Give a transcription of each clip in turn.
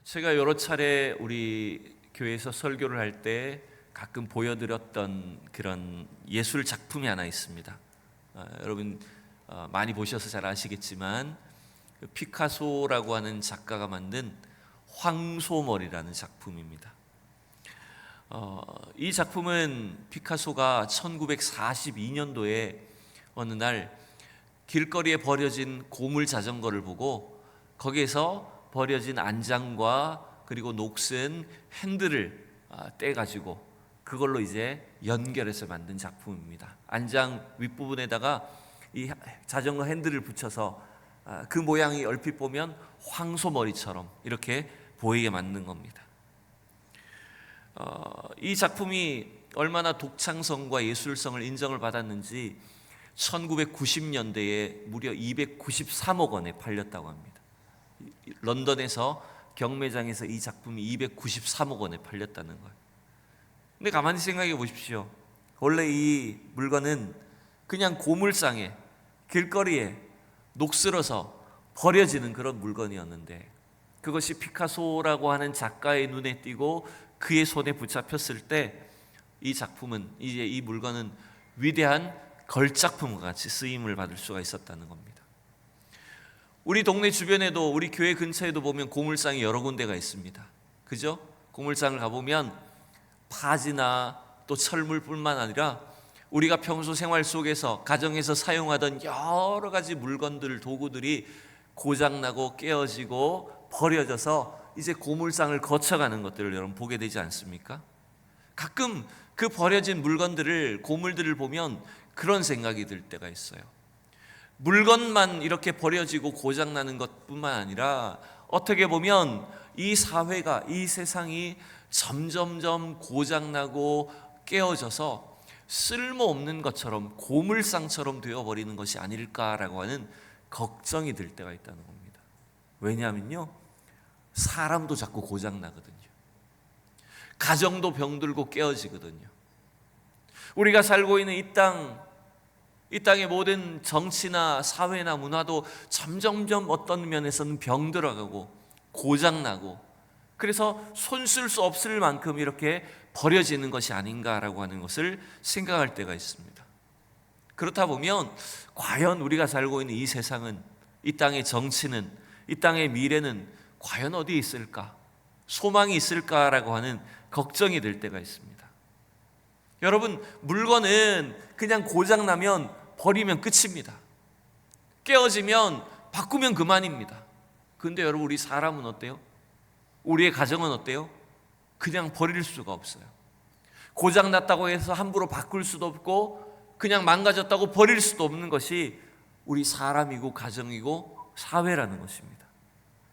제가 여러 차례 우리 교회에서 설교를 할 때 가끔 보여드렸던 그런 예술 작품이 하나 있습니다. 여러분 많이 보셔서 잘 아시겠지만 피카소라고 하는 작가가 만든 황소머리라는 작품입니다. 이 작품은 피카소가 1942년도에 어느 날 길거리에 버려진 고물 자전거를 보고 거기에서 버려진 안장과 그리고 녹슨 핸들을 떼가지고 그걸로 이제 연결해서 만든 작품입니다. 안장 윗부분에다가 이 자전거 핸들을 붙여서 그 모양이 얼핏 보면 황소머리처럼 이렇게 보이게 만든 겁니다. 이 작품이 얼마나 독창성과 예술성을 인정을 받았는지 1990년대에 무려 293억 원에 팔렸다고 합니다. 런던에서 경매장에서 이 작품이 293억 원에 팔렸다는 거예요. 근데 가만히 생각해 보십시오. 원래 이 물건은 그냥 고물상에 길거리에 녹슬어서 버려지는 그런 물건이었는데 그것이 피카소라고 하는 작가의 눈에 띄고 그의 손에 붙잡혔을 때 이 작품은 이제 이 물건은 위대한 걸작품과 같이 쓰임을 받을 수가 있었다는 겁니다. 우리 동네 주변에도 우리 교회 근처에도 보면 고물상이 여러 군데가 있습니다. 그죠? 고물상을 가보면 파지나 또 철물뿐만 아니라 우리가 평소 생활 속에서 가정에서 사용하던 여러 가지 물건들, 도구들이 고장나고 깨어지고 버려져서 이제 고물상을 거쳐가는 것들을 여러분 보게 되지 않습니까? 가끔 그 버려진 물건들을, 고물들을 보면 그런 생각이 들 때가 있어요. 물건만 이렇게 버려지고 고장나는 것뿐만 아니라 어떻게 보면 이 사회가, 이 세상이 점점점 고장나고 깨어져서 쓸모없는 것처럼 고물상처럼 되어버리는 것이 아닐까라고 하는 걱정이 들 때가 있다는 겁니다. 왜냐하면요, 사람도 자꾸 고장나거든요. 가정도 병들고 깨어지거든요. 우리가 살고 있는 이 땅의 모든 정치나 사회나 문화도 점점점 어떤 면에서는 병들어가고 고장나고 그래서 손 쓸 수 없을 만큼 이렇게 버려지는 것이 아닌가라고 하는 것을 생각할 때가 있습니다. 그렇다 보면 과연 우리가 살고 있는 이 세상은, 이 땅의 정치는, 이 땅의 미래는 과연 어디 있을까? 소망이 있을까라고 하는 걱정이 들 때가 있습니다. 여러분, 물건은 그냥 고장나면 버리면 끝입니다. 깨어지면 바꾸면 그만입니다. 그런데 여러분, 우리 사람은 어때요? 우리의 가정은 어때요? 그냥 버릴 수가 없어요. 고장났다고 해서 함부로 바꿀 수도 없고 그냥 망가졌다고 버릴 수도 없는 것이 우리 사람이고 가정이고 사회라는 것입니다.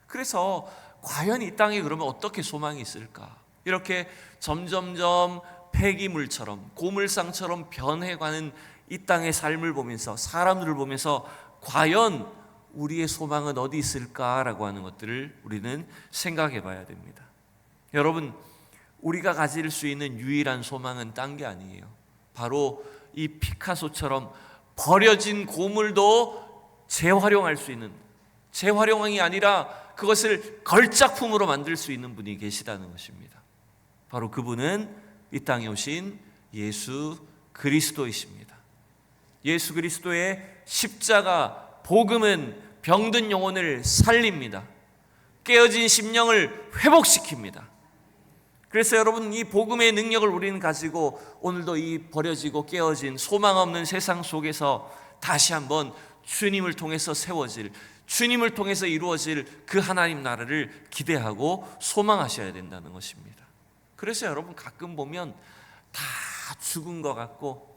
그래서 과연 이 땅에 그러면 어떻게 소망이 있을까? 이렇게 점점점 폐기물처럼 고물상처럼 변해가는 이 땅의 삶을 보면서, 사람들을 보면서 과연 우리의 소망은 어디 있을까라고 하는 것들을 우리는 생각해 봐야 됩니다. 여러분, 우리가 가질 수 있는 유일한 소망은 딴 게 아니에요. 바로 이 피카소처럼 버려진 고물도 재활용할 수 있는, 재활용이 아니라 그것을 걸작품으로 만들 수 있는 분이 계시다는 것입니다. 바로 그분은 이 땅에 오신 예수 그리스도이십니다. 예수 그리스도의 십자가 복음은 병든 영혼을 살립니다. 깨어진 심령을 회복시킵니다. 그래서 여러분, 이 복음의 능력을 우리는 가지고 오늘도 이 버려지고 깨어진 소망 없는 세상 속에서 다시 한번 주님을 통해서 세워질, 주님을 통해서 이루어질 그 하나님 나라를 기대하고 소망하셔야 된다는 것입니다. 그래서 여러분, 가끔 보면 다 죽은 것 같고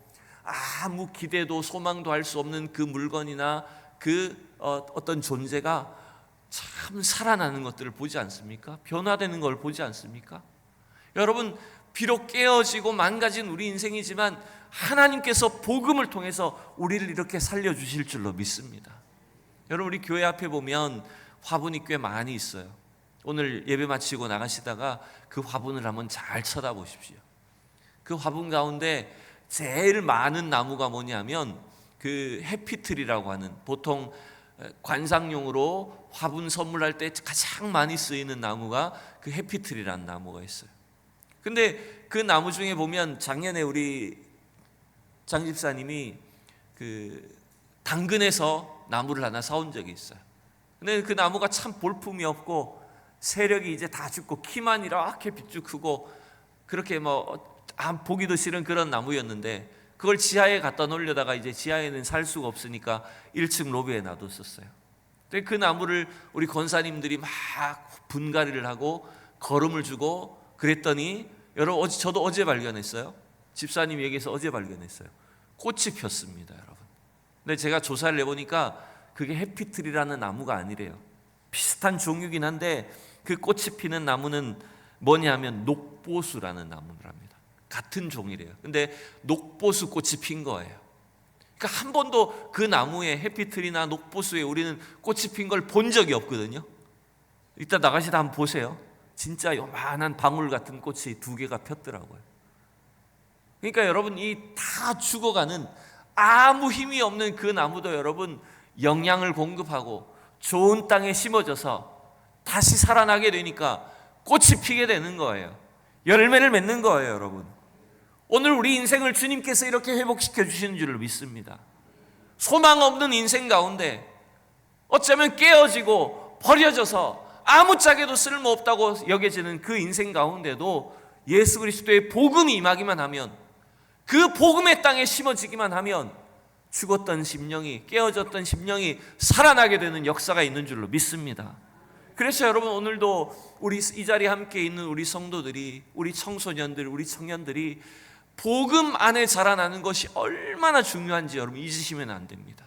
아무 기대도 소망도 할 수 없는 그 물건이나 그 어떤 존재가 참 살아나는 것들을 보지 않습니까? 변화되는 걸 보지 않습니까? 여러분, 비록 깨어지고 망가진 우리 인생이지만 하나님께서 복음을 통해서 우리를 이렇게 살려주실 줄로 믿습니다. 여러분, 우리 교회 앞에 보면 화분이 꽤 많이 있어요. 오늘 예배 마치고 나가시다가 그 화분을 한번 잘 쳐다보십시오. 그 화분 가운데 제일 많은 나무가 뭐냐면 그 해피트리라고 하는, 보통 관상용으로 화분 선물할 때 가장 많이 쓰이는 나무가 그 해피트리라는 나무가 있어요. 근데 그 나무 중에 보면 작년에 우리 장 집사님이 그 당근에서 나무를 하나 사온 적이 있어요. 근데 그 나무가 참 볼품이 없고 세력이 이제 다 죽고 키만 이렇게 빗쭉 크고 그렇게 보기도 싫은 그런 나무였는데 그걸 지하에 갖다 놓으려다가 이제 지하에는 살 수가 없으니까 1층 로비에 놔뒀었어요. 근데 그 나무를 우리 권사님들이 막 분갈이를 하고 거름을 주고 그랬더니 여러분 저도 어제 발견했어요. 집사님 얘기해서 어제 발견했어요. 꽃이 폈습니다, 여러분. 근데 제가 조사를 해보니까 그게 해피트리라는 나무가 아니래요. 비슷한 종류긴 한데 그 꽃이 피는 나무는 뭐냐면 녹보수라는 나무랍니다. 같은 종이래요. 근데 녹보수 꽃이 핀 거예요. 그러니까 한 번도 그 나무에 해피트리나 녹보수에 우리는 꽃이 핀 걸 본 적이 없거든요. 이따 나가시다 한번 보세요. 진짜 요만한 방울 같은 꽃이 2개가 폈더라고요. 그러니까 여러분 이 다 죽어가는 아무 힘이 없는 그 나무도 여러분 영양을 공급하고 좋은 땅에 심어져서 다시 살아나게 되니까 꽃이 피게 되는 거예요. 열매를 맺는 거예요, 여러분. 오늘 우리 인생을 주님께서 이렇게 회복시켜 주시는 줄을 믿습니다. 소망 없는 인생 가운데 어쩌면 깨어지고 버려져서 아무짝에도 쓸모없다고 여겨지는 그 인생 가운데도 예수 그리스도의 복음이 임하기만 하면, 그 복음의 땅에 심어지기만 하면 죽었던 심령이, 깨어졌던 심령이 살아나게 되는 역사가 있는 줄로 믿습니다. 그래서 여러분 오늘도 우리 이 자리에 함께 있는 우리 성도들이, 우리 청소년들, 우리 청년들이 복음 안에 자라나는 것이 얼마나 중요한지 여러분 잊으시면 안 됩니다.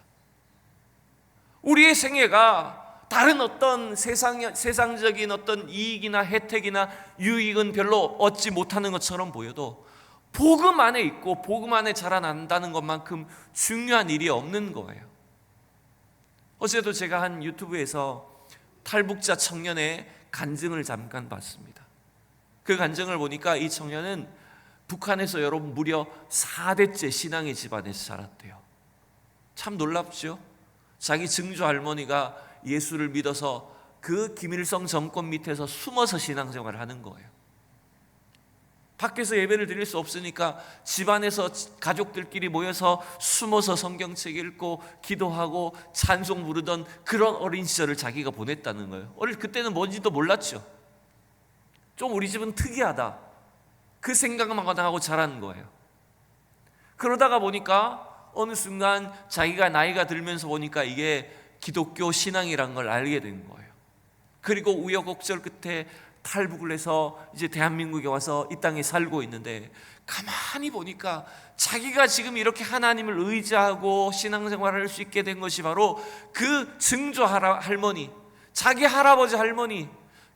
우리의 생애가 다른 어떤 세상적인 어떤 이익이나 혜택이나 유익은 별로 얻지 못하는 것처럼 보여도 복음 안에 있고 복음 안에 자라난다는 것만큼 중요한 일이 없는 거예요. 어제도 제가 한 유튜브에서 탈북자 청년의 간증을 잠깐 봤습니다. 그 간증을 보니까 이 청년은 북한에서 여러분 무려 4대째 신앙의 집안에서 자랐대요. 참 놀랍죠? 자기 증조 할머니가 예수를 믿어서 그 김일성 정권 밑에서 숨어서 신앙생활을 하는 거예요. 밖에서 예배를 드릴 수 없으니까 집안에서 가족들끼리 모여서 숨어서 성경책 읽고 기도하고 찬송 부르던 그런 어린 시절을 자기가 보냈다는 거예요. 그때는 뭔지도 몰랐죠. 좀 우리 집은 특이하다, 그 생각만 하고 자란 거예요. 그러다가 보니까 어느 순간 자기가 나이가 들면서 보니까 이게 기독교 신앙이란 걸 알게 된 거예요. 그리고 우여곡절 끝에 탈북을 해서 이제 대한민국에 와서 이 땅에 살고 있는데, 가만히 보니까 자기가 지금 이렇게 하나님을 의지하고 신앙생활을 할 수 있게 된 것이 바로 그 증조 할머니, 자기 할아버지 할머니,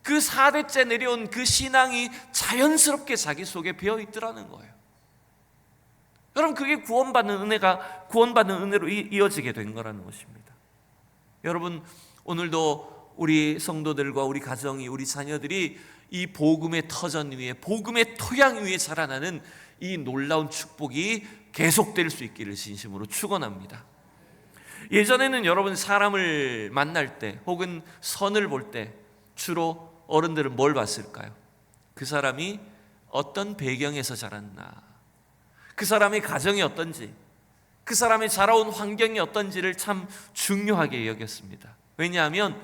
그 4대째 내려온 그 신앙이 자연스럽게 자기 속에 배어 있더라는 거예요. 여러분 그게 구원받는 은혜로 이어지게 된 거라는 것입니다. 여러분 오늘도 우리 성도들과 우리 가정이, 우리 자녀들이 이 복음의 터전 위에, 복음의 토양 위에 자라나는 이 놀라운 축복이 계속될 수 있기를 진심으로 축원합니다. 예전에는 여러분 사람을 만날 때 혹은 선을 볼 때 주로 어른들은 뭘 봤을까요? 그 사람이 어떤 배경에서 자랐나, 그 사람의 가정이 어떤지, 그 사람의 자라온 환경이 어떤지를 참 중요하게 여겼습니다. 왜냐하면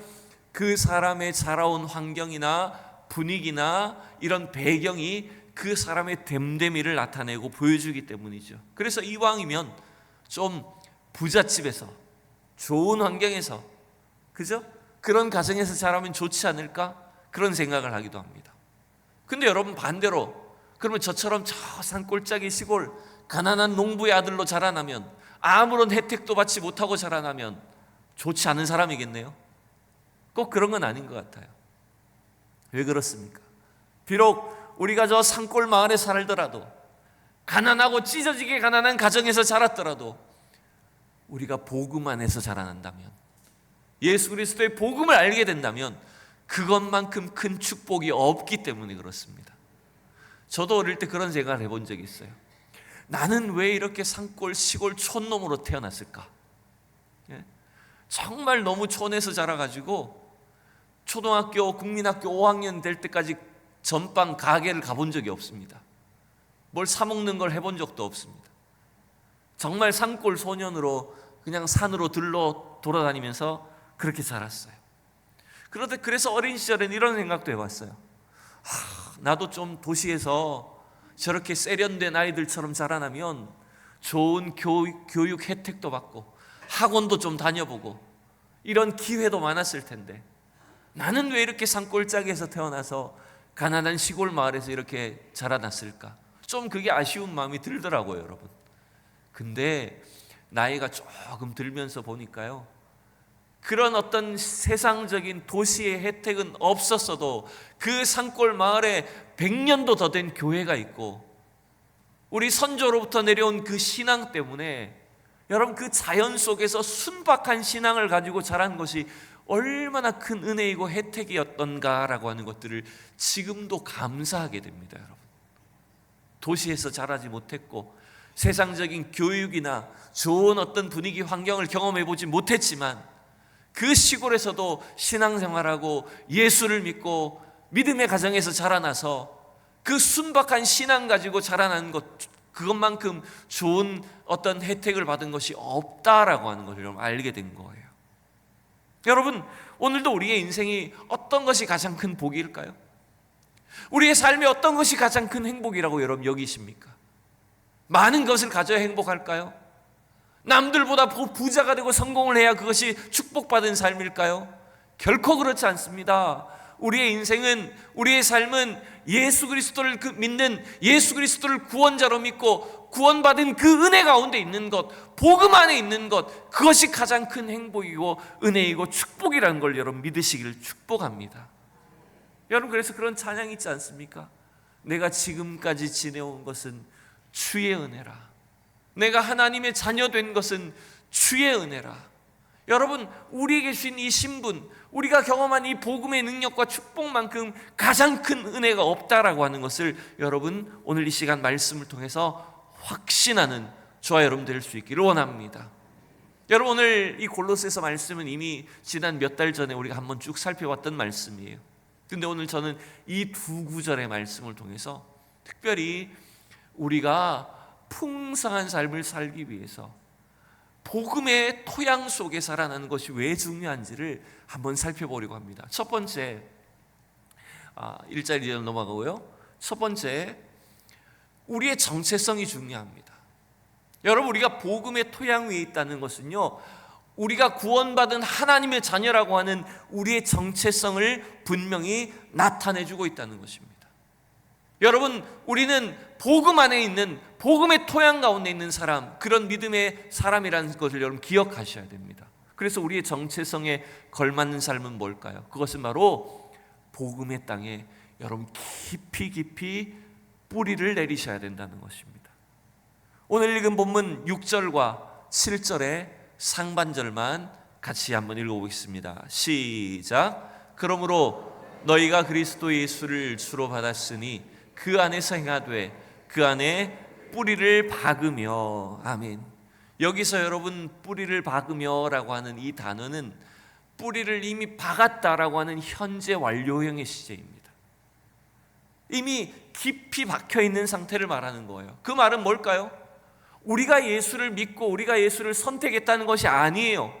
그 사람의 자라온 환경이나 분위기나 이런 배경이 그 사람의 됨됨이를 나타내고 보여주기 때문이죠. 그래서 이왕이면 좀 부잣집에서, 좋은 환경에서, 그죠? 그런 가정에서 자라면 좋지 않을까? 그런 생각을 하기도 합니다. 근데 여러분 반대로, 그러면 저처럼 저 산골짜기 시골 가난한 농부의 아들로 자라나면, 아무런 혜택도 받지 못하고 자라나면 좋지 않은 사람이겠네요. 꼭 그런 건 아닌 것 같아요. 왜 그렇습니까? 비록 우리가 저 산골 마을에 살더라도, 가난하고 찢어지게 가난한 가정에서 자랐더라도, 우리가 복음 안에서 자라난다면, 예수 그리스도의 복음을 알게 된다면 그것만큼 큰 축복이 없기 때문에 그렇습니다. 저도 어릴 때 그런 생각을 해본 적이 있어요. 나는 왜 이렇게 산골 시골 촌놈으로 태어났을까? 정말 너무 촌에서 자라가지고 초등학교, 국민학교 5학년 될 때까지 전방 가게를 가본 적이 없습니다. 뭘 사먹는 걸 해본 적도 없습니다. 정말 산골 소년으로 그냥 산으로 들러 돌아다니면서 그렇게 자랐어요. 그런데 그래서 어린 시절엔 이런 생각도 해봤어요. 나도 좀 도시에서 저렇게 세련된 아이들처럼 자라나면 좋은 교육 혜택도 받고 학원도 좀 다녀보고 이런 기회도 많았을 텐데 나는 왜 이렇게 산골짜기에서 태어나서 가난한 시골 마을에서 이렇게 자라났을까? 좀 그게 아쉬운 마음이 들더라고요, 여러분. 근데 나이가 조금 들면서 보니까요, 그런 어떤 세상적인 도시의 혜택은 없었어도 그 산골 마을에 100년도 더 된 교회가 있고 우리 선조로부터 내려온 그 신앙 때문에 여러분 그 자연 속에서 순박한 신앙을 가지고 자란 것이 얼마나 큰 은혜이고 혜택이었던가라고 하는 것들을 지금도 감사하게 됩니다, 여러분. 도시에서 자라지 못했고 세상적인 교육이나 좋은 어떤 분위기 환경을 경험해 보지 못했지만 그 시골에서도 신앙생활하고 예수를 믿고 믿음의 가정에서 자라나서 그 순박한 신앙 가지고 자라난 것, 그것만큼 좋은 어떤 혜택을 받은 것이 없다라고 하는 것을 여러분 알게 된 거예요. 여러분, 오늘도 우리의 인생이 어떤 것이 가장 큰 복일까요? 우리의 삶이 어떤 것이 가장 큰 행복이라고 여러분 여기십니까? 많은 것을 가져야 행복할까요? 남들보다 부자가 되고 성공을 해야 그것이 축복받은 삶일까요? 결코 그렇지 않습니다. 우리의 인생은, 우리의 삶은 예수 그리스도를 믿는, 예수 그리스도를 구원자로 믿고 구원받은 그 은혜 가운데 있는 것, 복음 안에 있는 것, 그것이 가장 큰 행복이고 은혜이고 축복이라는 걸 여러분 믿으시기를 축복합니다. 여러분, 그래서 그런 찬양이 있지 않습니까? 내가 지금까지 지내온 것은 주의 은혜라. 내가 하나님의 자녀 된 것은 주의 은혜라. 여러분, 우리에게 주신 이 신분, 우리가 경험한 이 복음의 능력과 축복만큼 가장 큰 은혜가 없다라고 하는 것을 여러분 오늘 이 시간 말씀을 통해서 확신하는 저와 여러분 될 수 있기를 원합니다. 여러분, 오늘 이 골로새서 말씀은 이미 지난 몇 달 전에 우리가 한번 쭉 살펴봤던 말씀이에요. 근데 오늘 저는 이 두 구절의 말씀을 통해서 특별히 우리가 풍성한 삶을 살기 위해서 복음의 토양 속에 살아나는 것이 왜 중요한지를 한번 살펴보려고 합니다. 첫 번째, 1절 2절 넘어가고요. 첫 번째, 우리의 정체성이 중요합니다. 여러분, 우리가 복음의 토양 위에 있다는 것은요, 우리가 구원받은 하나님의 자녀라고 하는 우리의 정체성을 분명히 나타내주고 있다는 것입니다. 여러분, 우리는 복음 안에 있는, 복음의 토양 가운데 있는 사람, 그런 믿음의 사람이라는 것을 여러분 기억하셔야 됩니다. 그래서 우리의 정체성에 걸맞는 삶은 뭘까요? 그것은 바로 복음의 땅에 여러분 깊이 뿌리를 내리셔야 된다는 것입니다. 오늘 읽은 본문 6절과 7절의 상반절만 같이 한번 읽어보겠습니다. 시작. 그러므로 너희가 그리스도 예수를 주로 받았으니 그 안에서 행하되 그 안에 뿌리를 박으며. 아멘. 여기서 여러분 뿌리를 박으며라고 하는 이 단어는 뿌리를 이미 박았다라고 하는 현재 완료형의 시제입니다. 이미 깊이 박혀있는 상태를 말하는 거예요. 그 말은 뭘까요? 우리가 예수를 믿고 우리가 예수를 선택했다는 것이 아니에요.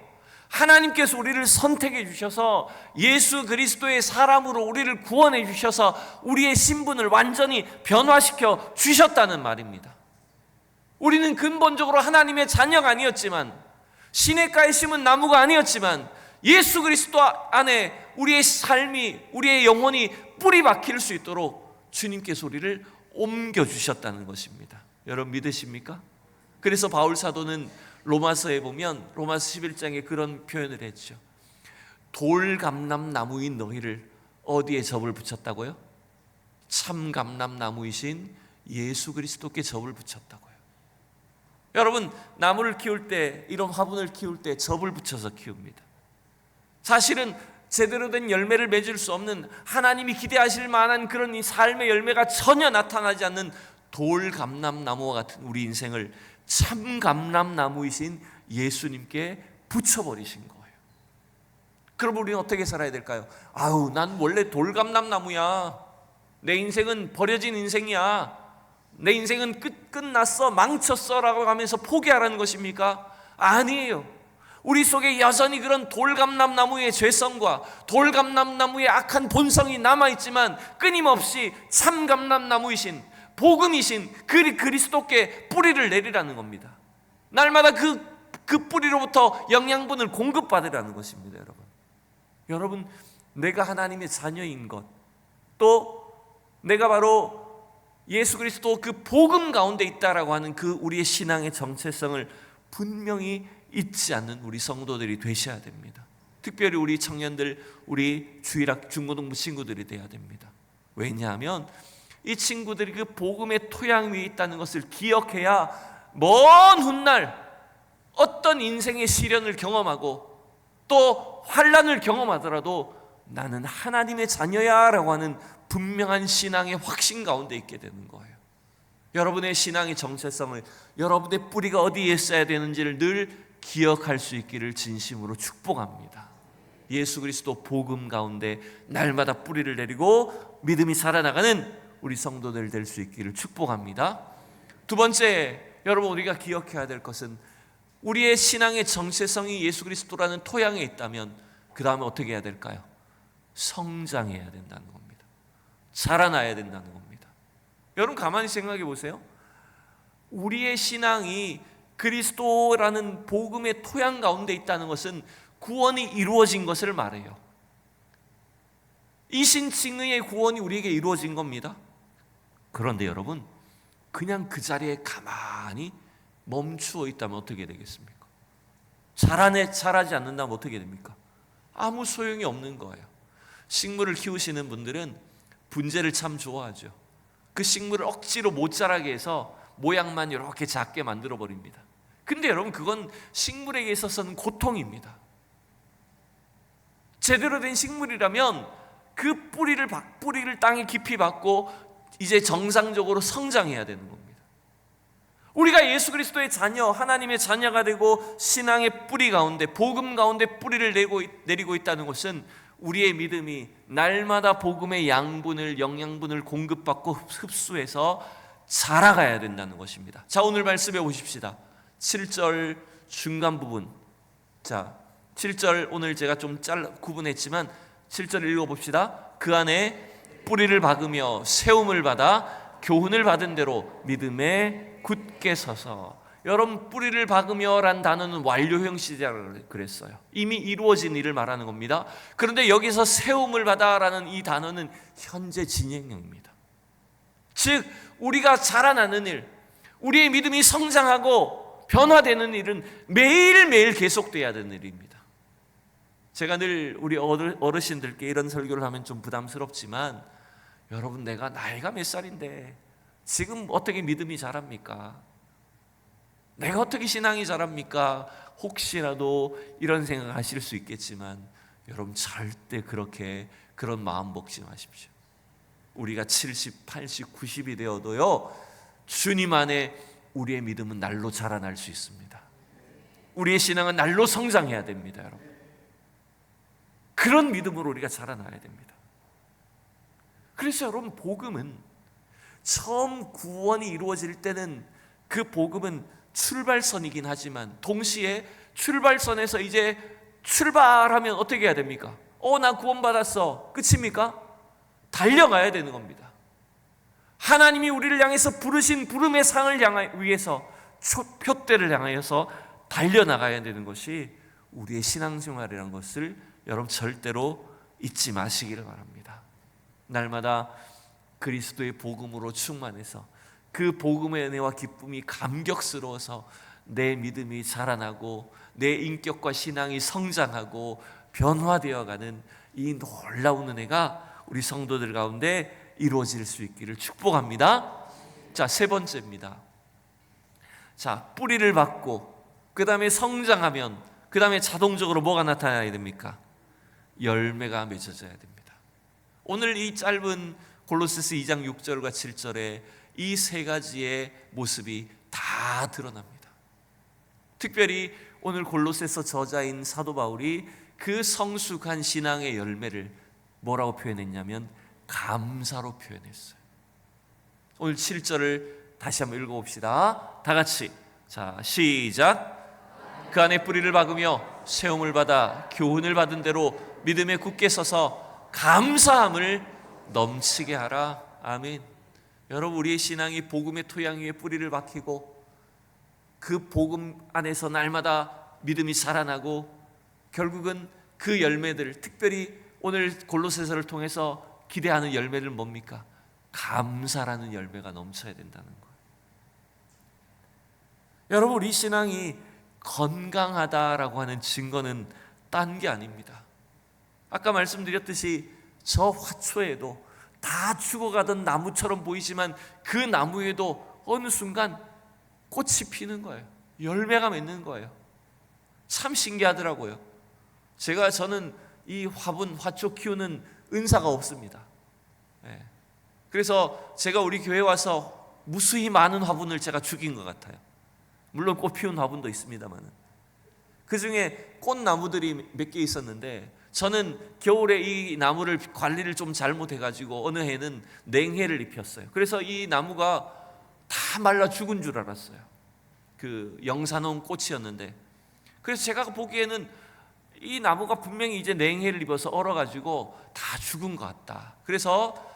하나님께서 우리를 선택해 주셔서 예수 그리스도의 사람으로 우리를 구원해 주셔서 우리의 신분을 완전히 변화시켜 주셨다는 말입니다. 우리는 근본적으로 하나님의 자녀가 아니었지만, 시냇가에 심은 나무가 아니었지만, 예수 그리스도 안에 우리의 삶이, 우리의 영혼이 뿌리 박힐 수 있도록 주님께서 우리를 옮겨주셨다는 것입니다. 여러분 믿으십니까? 그래서 바울 사도는 로마서에 보면 로마서 11장에 그런 표현을 했죠. 돌감람나무인 너희를 어디에 접을 붙였다고요? 참감람나무이신 예수 그리스도께 접을 붙였다고요. 여러분, 나무를 키울 때, 이런 화분을 키울 때 접을 붙여서 키웁니다. 사실은 제대로 된 열매를 맺을 수 없는, 하나님이 기대하실 만한 그런 이 삶의 열매가 전혀 나타나지 않는 돌감람나무와 같은 우리 인생을 참감람나무이신 예수님께 붙여버리신 거예요. 그럼 우리는 어떻게 살아야 될까요? 아우, 난 원래 돌감람나무야. 내 인생은 버려진 인생이야. 내 인생은 끝났어, 망쳤어 라고 하면서 포기하라는 것입니까? 아니에요. 우리 속에 여전히 그런 돌감람나무의 죄성과 돌감람나무의 악한 본성이 남아있지만 끊임없이 참감람나무이신 복음이신 그리스도께 뿌리를 내리라는 겁니다. 날마다 그 뿌리로부터 영양분을 공급받으라는 것입니다. 여러분, 내가 하나님의 자녀인 것, 또 내가 바로 예수 그리스도 그 복음 가운데 있다라고 하는 그 우리의 신앙의 정체성을 분명히 잊지 않는 우리 성도들이 되셔야 됩니다. 특별히 우리 청년들, 우리 주일학 중고등부 친구들이 돼야 됩니다. 왜냐하면 이 친구들이 그 복음의 토양 위에 있다는 것을 기억해야 먼 훗날 어떤 인생의 시련을 경험하고 또 환난을 경험하더라도 나는 하나님의 자녀야 라고 하는 분명한 신앙의 확신 가운데 있게 되는 거예요. 여러분의 신앙의 정체성을, 여러분의 뿌리가 어디에 있어야 되는지를 늘 기억할 수 있기를 진심으로 축복합니다. 예수 그리스도 복음 가운데 날마다 뿌리를 내리고 믿음이 자라나가는 우리 성도들 될 수 있기를 축복합니다. 두 번째, 여러분 우리가 기억해야 될 것은 우리의 신앙의 정체성이 예수 그리스도라는 토양에 있다면 그 다음에 어떻게 해야 될까요? 성장해야 된다는 겁니다. 자라나야 된다는 겁니다. 여러분 가만히 생각해 보세요. 우리의 신앙이 그리스도라는 복음의 토양 가운데 있다는 것은 구원이 이루어진 것을 말해요. 이신칭의의 구원이 우리에게 이루어진 겁니다. 그런데 여러분, 그냥 그 자리에 가만히 멈추어 있다면 어떻게 되겠습니까? 자라지 않는다면 어떻게 됩니까? 아무 소용이 없는 거예요. 식물을 키우시는 분들은 분재를 참 좋아하죠. 그 식물을 억지로 못 자라게 해서 모양만 이렇게 작게 만들어 버립니다. 근데 여러분, 그건 식물에게 있어서는 고통입니다. 제대로 된 식물이라면 그 뿌리를 땅에 깊이 박고 이제 정상적으로 성장해야 되는 겁니다. 우리가 예수 그리스도의 자녀, 하나님의 자녀가 되고 신앙의 뿌리 가운데, 복음 가운데 뿌리를 내리고 있다는 것은 우리의 믿음이 날마다 복음의 영양분을 공급받고 흡수해서 자라가야 된다는 것입니다. 자, 오늘 말씀해 보십시다. 7절 중간 부분. 자, 7절 오늘 제가 좀 구분했지만 7절 읽어봅시다. 그 안에 뿌리를 박으며 세움을 받아 교훈을 받은 대로 믿음에 굳게 서서. 여러분, 뿌리를 박으며 란 단어는 완료형 시제라고 그랬어요. 이미 이루어진 일을 말하는 겁니다. 그런데 여기서 세움을 받아 라는 이 단어는 현재 진행형입니다. 즉 우리가 자라나는 일, 우리의 믿음이 성장하고 변화되는 일은 매일매일 계속돼야 되는 일입니다. 제가 늘 우리 어르신들께 이런 설교를 하면 좀 부담스럽지만, 여러분, 내가 나이가 몇 살인데 지금 어떻게 믿음이 자랍니까? 내가 어떻게 신앙이 자랍니까? 혹시라도 이런 생각하실 수 있겠지만 여러분, 절대 그런 마음 먹지 마십시오. 우리가 70, 80, 90이 되어도요, 주님 안에 우리의 믿음은 날로 자라날 수 있습니다. 우리의 신앙은 날로 성장해야 됩니다. 여러분, 그런 믿음으로 우리가 자라나야 됩니다. 그래서 여러분, 복음은 처음 구원이 이루어질 때는 그 복음은 출발선이긴 하지만 동시에 출발선에서 이제 출발하면 어떻게 해야 됩니까? 나 구원받았어. 끝입니까? 달려가야 되는 겁니다. 하나님이 우리를 향해서 부르신 부름의 상을 위해서 표대를 향하여서 달려나가야 되는 것이 우리의 신앙생활이라는 것을 여러분 절대로 잊지 마시기를 바랍니다. 날마다 그리스도의 복음으로 충만해서 그 복음의 은혜와 기쁨이 감격스러워서 내 믿음이 자라나고 내 인격과 신앙이 성장하고 변화되어가는 이 놀라운 은혜가 우리 성도들 가운데 이루어질 수 있기를 축복합니다. 자, 세 번째입니다. 자, 뿌리를 받고 그 다음에 성장하면 그 다음에 자동적으로 뭐가 나타나야 됩니까? 열매가 맺어져야 됩니다. 오늘 이 짧은 골로새서 2장 6절과 7절에 이 세 가지의 모습이 다 드러납니다. 특별히 오늘 골로새서 저자인 사도 바울이 그 성숙한 신앙의 열매를 뭐라고 표현했냐면 감사로 표현했어요. 오늘 7절을 다시 한번 읽어봅시다. 다 같이. 자, 시작. 그 안에 뿌리를 박으며 세움을 받아 교훈을 받은 대로 믿음에 굳게 서서 감사함을 넘치게 하라. 아멘. 여러분, 우리의 신앙이 복음의 토양 위에 뿌리를 박히고 그 복음 안에서 날마다 믿음이 자라나고 결국은 그 열매들, 특별히 오늘 골로새서를 통해서 기대하는 열매를 뭡니까? 감사라는 열매가 넘쳐야 된다는 거예요. 여러분, 우리 신앙이 건강하다라고 하는 증거는 딴 게 아닙니다. 아까 말씀드렸듯이 저 화초에도 다 죽어가던 나무처럼 보이지만 그 나무에도 어느 순간 꽃이 피는 거예요. 열매가 맺는 거예요. 참 신기하더라고요. 저는 이 화분, 화초 키우는 은사가 없습니다. 그래서 제가 우리 교회 와서 무수히 많은 화분을 제가 죽인 것 같아요. 물론 꽃 피운 화분도 있습니다만, 그 중에 꽃나무들이 몇 개 있었는데 저는 겨울에 이 나무를 관리를 좀 잘못해가지고 어느 해는 냉해를 입혔어요. 그래서 이 나무가 다 말라 죽은 줄 알았어요. 그 영산홍 꽃이었는데, 그래서 제가 보기에는 이 나무가 분명히 이제 냉해를 입어서 얼어가지고 다 죽은 것 같다. 그래서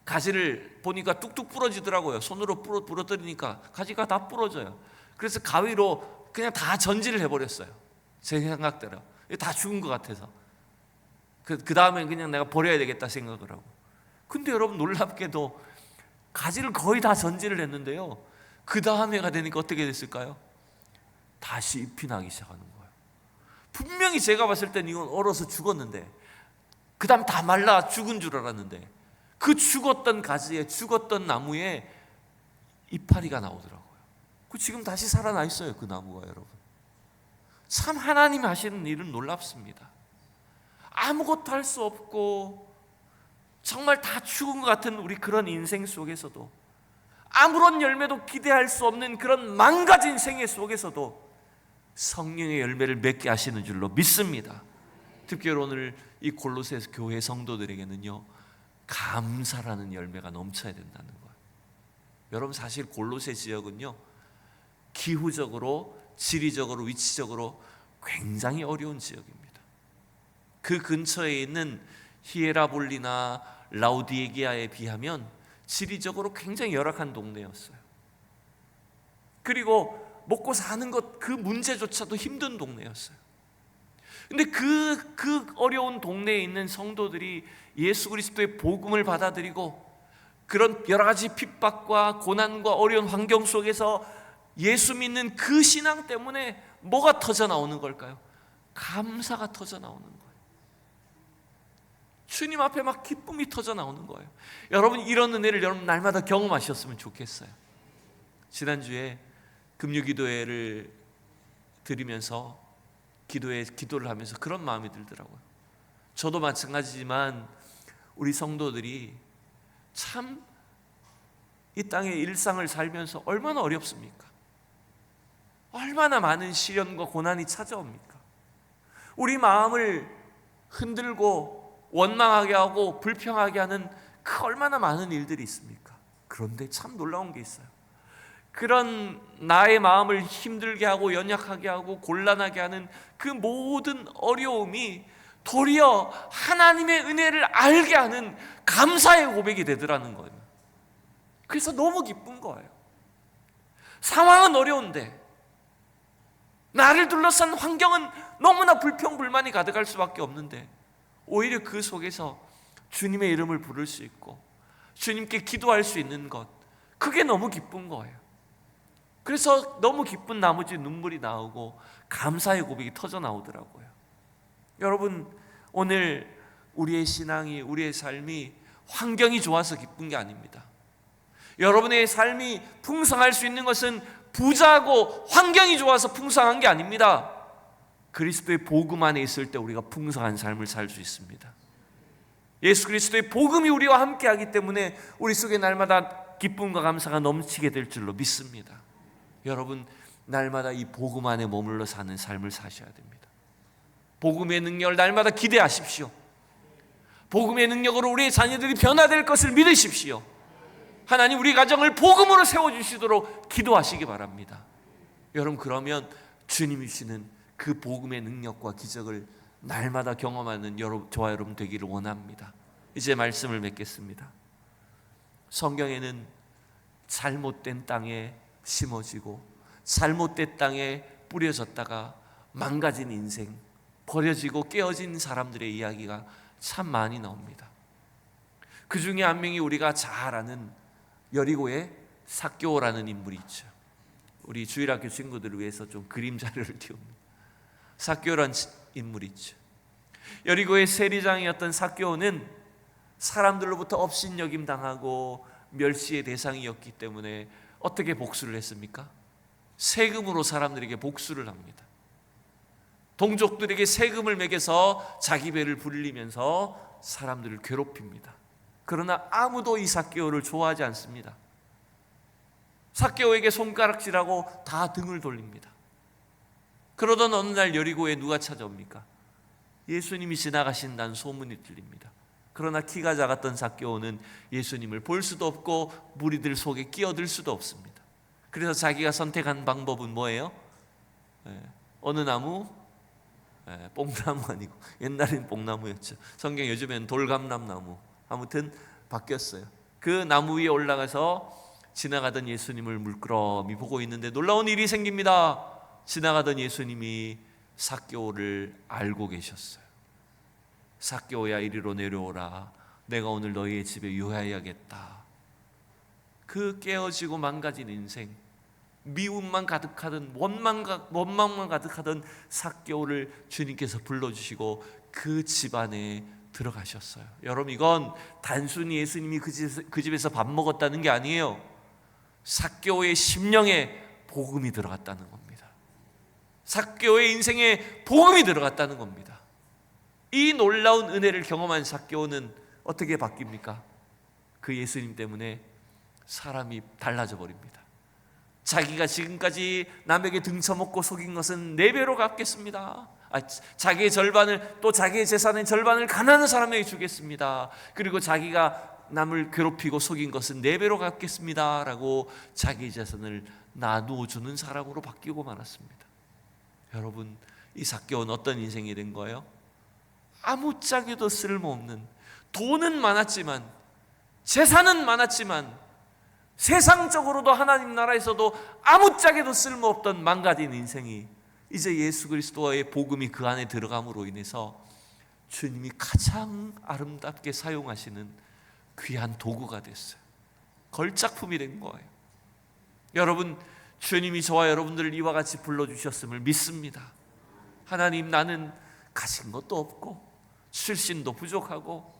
가지를 보니까 뚝뚝 부러지더라고요. 손으로 부러뜨리니까 가지가 다 부러져요. 그래서 가위로 그냥 다 전지를 해버렸어요. 제 생각대로 다 죽은 것 같아서. 그 다음에 그냥 내가 버려야 되겠다 생각을 하고. 근데 여러분, 놀랍게도 가지를 거의 다 전지를 했는데요, 그 다음 해가 되니까 어떻게 됐을까요? 다시 잎이 나기 시작하는 거예요. 분명히 제가 봤을 땐 이건 얼어서 죽었는데, 그 다음 다 말라 죽은 줄 알았는데, 그 죽었던 가지에, 죽었던 나무에 이파리가 나오더라고요. 그 지금 다시 살아나 있어요, 그 나무가. 여러분, 참 하나님 하시는 일은 놀랍습니다. 아무것도 할 수 없고 정말 다 죽은 것 같은 우리 그런 인생 속에서도, 아무런 열매도 기대할 수 없는 그런 망가진 생애 속에서도 성령의 열매를 맺게 하시는 줄로 믿습니다. 특별히 오늘 이 골로새 교회 성도들에게는요, 감사라는 열매가 넘쳐야 된다는 거예요. 여러분, 사실 골로새 지역은요, 기후적으로, 지리적으로, 위치적으로 굉장히 어려운 지역입니다. 그 근처에 있는 히에라볼리나 라우디게아에 비하면 지리적으로 굉장히 열악한 동네였어요. 그리고 먹고 사는 것, 그 문제조차도 힘든 동네였어요. 근데 그 어려운 동네에 있는 성도들이 예수 그리스도의 복음을 받아들이고 그런 여러 가지 핍박과 고난과 어려운 환경 속에서 예수 믿는 그 신앙 때문에 뭐가 터져 나오는 걸까요? 감사가 터져 나오는 거예요. 주님 앞에 막 기쁨이 터져 나오는 거예요. 여러분, 이런 은혜를 여러분 날마다 경험하셨으면 좋겠어요. 지난주에 금요기도회를 드리면서 기도를 하면서 그런 마음이 들더라고요. 저도 마찬가지지만 우리 성도들이 참 이 땅의 일상을 살면서 얼마나 어렵습니까? 얼마나 많은 시련과 고난이 찾아옵니까? 우리 마음을 흔들고 원망하게 하고 불평하게 하는 그 얼마나 많은 일들이 있습니까? 그런데 참 놀라운 게 있어요. 그런 나의 마음을 힘들게 하고 연약하게 하고 곤란하게 하는 그 모든 어려움이 도리어 하나님의 은혜를 알게 하는 감사의 고백이 되더라는 거예요. 그래서 너무 기쁜 거예요. 상황은 어려운데, 나를 둘러싼 환경은 너무나 불평불만이 가득할 수밖에 없는데, 오히려 그 속에서 주님의 이름을 부를 수 있고 주님께 기도할 수 있는 것, 그게 너무 기쁜 거예요. 그래서 너무 기쁜 나머지 눈물이 나오고 감사의 고백이 터져 나오더라고요. 여러분, 오늘 우리의 신앙이, 우리의 삶이 환경이 좋아서 기쁜 게 아닙니다. 여러분의 삶이 풍성할 수 있는 것은 부자고 환경이 좋아서 풍성한 게 아닙니다. 그리스도의 복음 안에 있을 때 우리가 풍성한 삶을 살 수 있습니다. 예수 그리스도의 복음이 우리와 함께하기 때문에 우리 속에 날마다 기쁨과 감사가 넘치게 될 줄로 믿습니다. 여러분, 날마다 이 복음 안에 머물러 사는 삶을 사셔야 됩니다. 복음의 능력을 날마다 기대하십시오. 복음의 능력으로 우리의 자녀들이 변화될 것을 믿으십시오. 하나님 우리 가정을 복음으로 세워주시도록 기도하시기 바랍니다. 여러분, 그러면 주님이 주시는 그 복음의 능력과 기적을 날마다 경험하는 저와 여러분 되기를 원합니다. 이제 말씀을 맺겠습니다. 성경에는 잘못된 땅에 심어지고 잘못된 땅에 뿌려졌다가 망가진 인생, 버려지고 깨어진 사람들의 이야기가 참 많이 나옵니다. 그 중에 한 명이 우리가 잘 아는 여리고의 삭개오라는 인물이 있죠. 우리 주일학교 친구들을 위해서 좀 그림 자료를 띄웁니다. 삭개오라는 인물이 있죠. 여리고의 세리장이었던 삭개오는 사람들로부터 업신여김 당하고 멸시의 대상이었기 때문에 어떻게 복수를 했습니까? 세금으로 사람들에게 복수를 합니다. 동족들에게 세금을 매겨서 자기 배를 불리면서 사람들을 괴롭힙니다. 그러나 아무도 이 삭개오를 좋아하지 않습니다. 삭개오에게 손가락질하고 다 등을 돌립니다. 그러던 어느 날 여리고에 누가 찾아옵니까? 예수님이 지나가신다는 소문이 들립니다. 그러나 키가 작았던 삭개오는 예수님을 볼 수도 없고 무리들 속에 끼어들 수도 없습니다. 그래서 자기가 선택한 방법은 뭐예요? 어느 나무? 뽕나무 아니고, 옛날엔 뽕나무였죠. 성경 요즘엔 돌감람나무. 아무튼 바뀌었어요. 그 나무 위에 올라가서 지나가던 예수님을 물끄러미 보고 있는데 놀라운 일이 생깁니다. 지나가던 예수님이 삭개오를 알고 계셨어요. 삭개오야, 이리로 내려오라. 내가 오늘 너희의 집에 유하여야겠다. 그 깨어지고 망가진 인생, 미움만 가득하던, 원망만 가득하던 삭개오를 주님께서 불러주시고 그 집안에 들어가셨어요. 여러분, 이건 단순히 예수님이 그 집에서 밥 먹었다는 게 아니에요. 삭개오의 심령에 복음이 들어갔다는 겁니다. 삭개오의 인생에 복음이 들어갔다는 겁니다. 이 놀라운 은혜를 경험한 삭개오는 어떻게 바뀝니까? 그 예수님 때문에 사람이 달라져 버립니다. 자기가 지금까지 남에게 등쳐먹고 속인 것은 4배로 갚겠습니다. 자기의 절반을, 또 자기의 재산의 절반을 가난한 사람에게 주겠습니다. 그리고 자기가 남을 괴롭히고 속인 것은 4배로 갚겠습니다 라고 자기의 재산을 나누어 주는 사람으로 바뀌고 말았습니다. 여러분, 이 삭개오는 어떤 인생이 된 거예요? 아무짝에도 쓸모없는, 돈은 많았지만, 재산은 많았지만, 세상적으로도 하나님 나라에서도 아무짝에도 쓸모없던 망가진 인생이 이제 예수 그리스도의 복음이 그 안에 들어감으로 인해서 주님이 가장 아름답게 사용하시는 귀한 도구가 됐어요. 걸작품이 된 거예요. 여러분, 주님이 저와 여러분들을 이와 같이 불러주셨음을 믿습니다. 하나님, 나는 가진 것도 없고 출신도 부족하고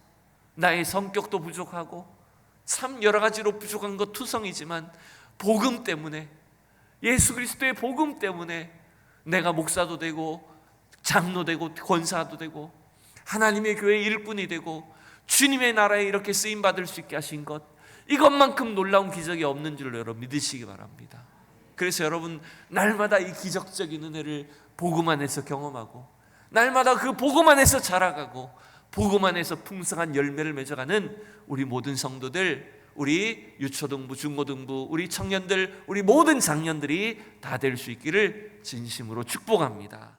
나의 성격도 부족하고 참 여러 가지로 부족한 것 투성이지만 복음 때문에, 예수 그리스도의 복음 때문에 내가 목사도 되고 장로 되고 권사도 되고 하나님의 교회 일꾼이 되고 주님의 나라에 이렇게 쓰임받을 수 있게 하신 것, 이것만큼 놀라운 기적이 없는 줄로 여러분 믿으시기 바랍니다. 그래서 여러분, 날마다 이 기적적인 은혜를 복음 안에서 경험하고 날마다 그 복음 안에서 자라가고 복음 안에서 풍성한 열매를 맺어가는 우리 모든 성도들, 우리 유초등부, 중고등부, 우리 청년들, 우리 모든 장년들이 다 될 수 있기를 진심으로 축복합니다.